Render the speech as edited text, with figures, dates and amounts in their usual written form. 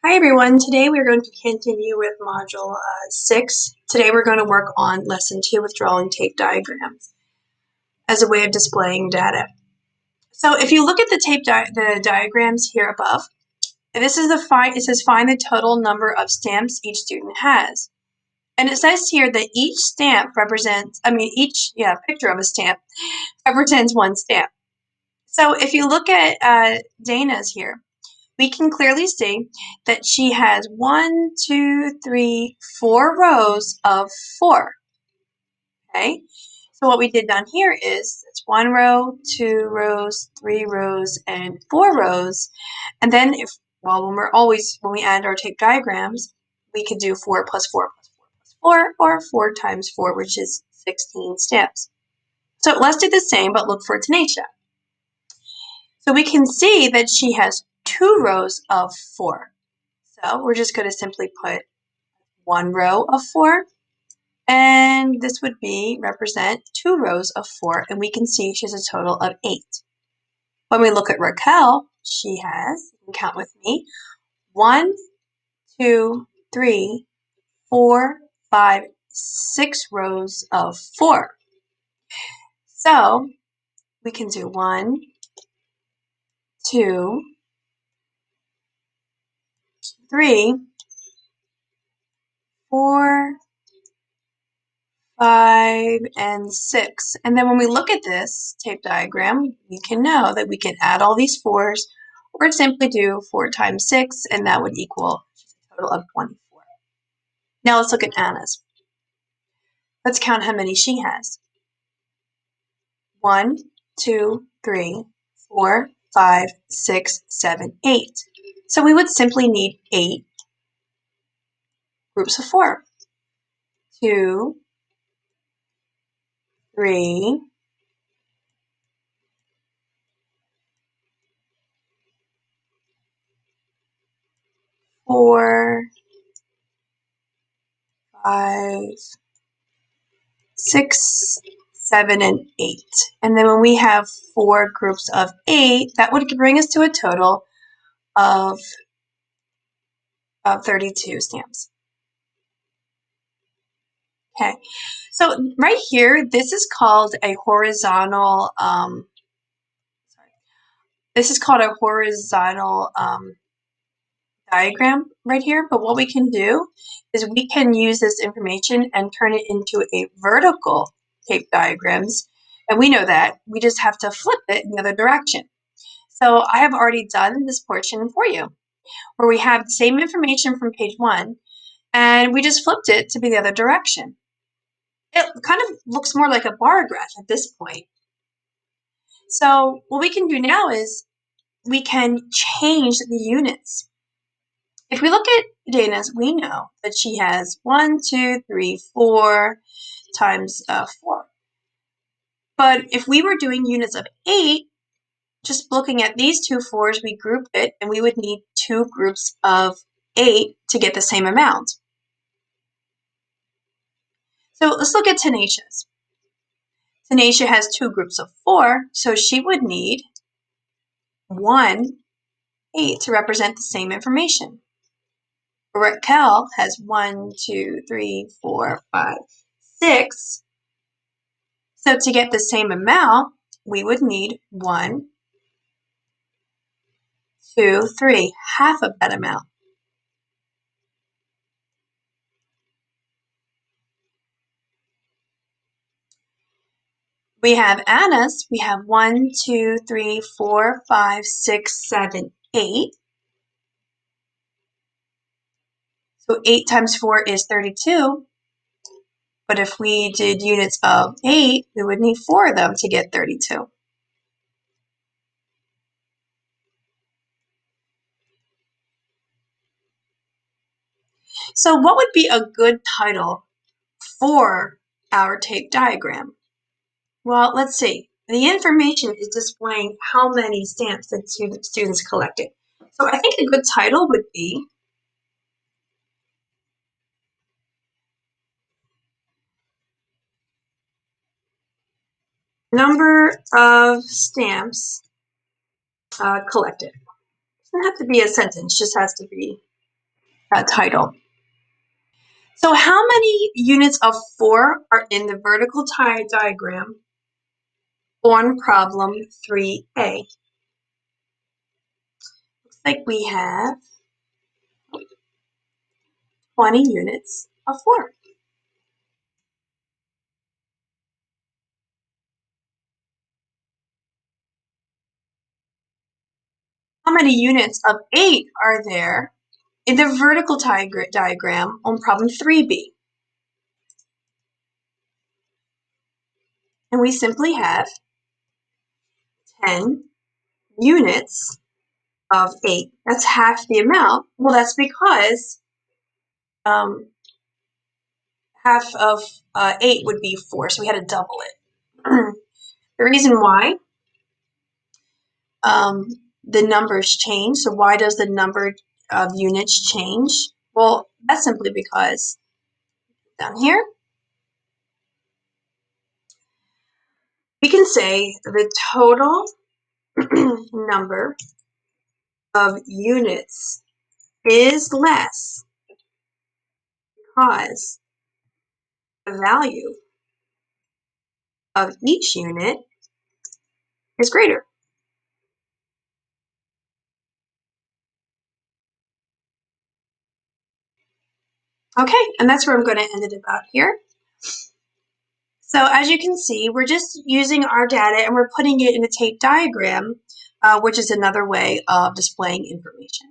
Hi everyone, today we're going to continue with Module 6. Today we're going to work on Lesson 2 with drawing tape diagrams as a way of displaying data. So if you look at the diagrams here above, this is it says find the total number of stamps each student has. And it says here that each stamp represents, each picture of a stamp represents one stamp. So if you look at Dana's here, we can clearly see that she has 1, 2, 3, 4 rows of 4. Okay, so what we did down here is it's 1 row, 2 rows, 3 rows, and 4 rows. And then when we add our tape diagrams, we could do 4 plus 4 plus 4 plus 4, or 4 times 4, which is 16 stamps. So let's do the same, but look for Tanisha. So we can see that she has 2 rows of 4. So we're just going to simply put 1 row of 4, and this would represent 2 rows of 4, and we can see she has a total of 8. When we look at Raquel, she has, you can count with me, 1, 2, 3, 4, 5, 6 rows of 4. So we can do 1, 2, 3, 4, 5, and 6. And then when we look at this tape diagram, we can know that we can add all these 4s, or simply do 4 times 6, and that would equal a total of 24. Now let's look at Anna's. Let's count how many she has. 1, 2, 3, 4, 5, 6, 7, 8. So we would simply need 8 groups of 4. 2, 3, 4, 5, 6, 7, and 8. And then when we have 4 groups of 8, that would bring us to a total of 32 stamps. Okay, so right here, this is called a horizontal, diagram right here, but what we can do is we can use this information and turn it into a vertical tape diagrams, and we know that. We just have to flip it in the other direction. So I have already done this portion for you, where we have the same information from page 1, and we just flipped it to be the other direction. It kind of looks more like a bar graph at this point. So what we can do now is we can change the units. If we look at Dana's, we know that she has 1, 2, 3, 4 times 4. But if we were doing units of 8, just looking at these two 4s, we group it, and we would need 2 groups of 8 to get the same amount. So let's look at Tenacious. Tenacia has 2 groups of 4, so she would need 1 8 to represent the same information. Raquel has 1, 2, 3, 4, 5, 6. So to get the same amount, we would need 1, 2, 3, half of that amount. We have Anna's, we have 1, 2, 3, 4, 5, 6, 7, 8. So 8 times 4 is 32. But if we did units of 8, we would need 4 of them to get 32. So what would be a good title for our tape diagram? Well, let's see. The information is displaying how many stamps that students collected. So I think a good title would be Number of Stamps Collected. It doesn't have to be a sentence, just has to be title. So how many units of 4 are in the vertical diagram on problem 3A? Looks like we have 20 units of 4. How many units of 8 are there in the vertical diagram on problem 3B? And we simply have 10 units of 8. That's half the amount. Well, that's because half of 8 would be 4, so we had to double it. The reason why the numbers change, so why does the number of units change? Well, that's simply because down here, we can say the total number of units is less because the value of each unit is greater. Okay, and that's where I'm going to end it about here. So as you can see, we're just using our data and we're putting it in a tape diagram, which is another way of displaying information.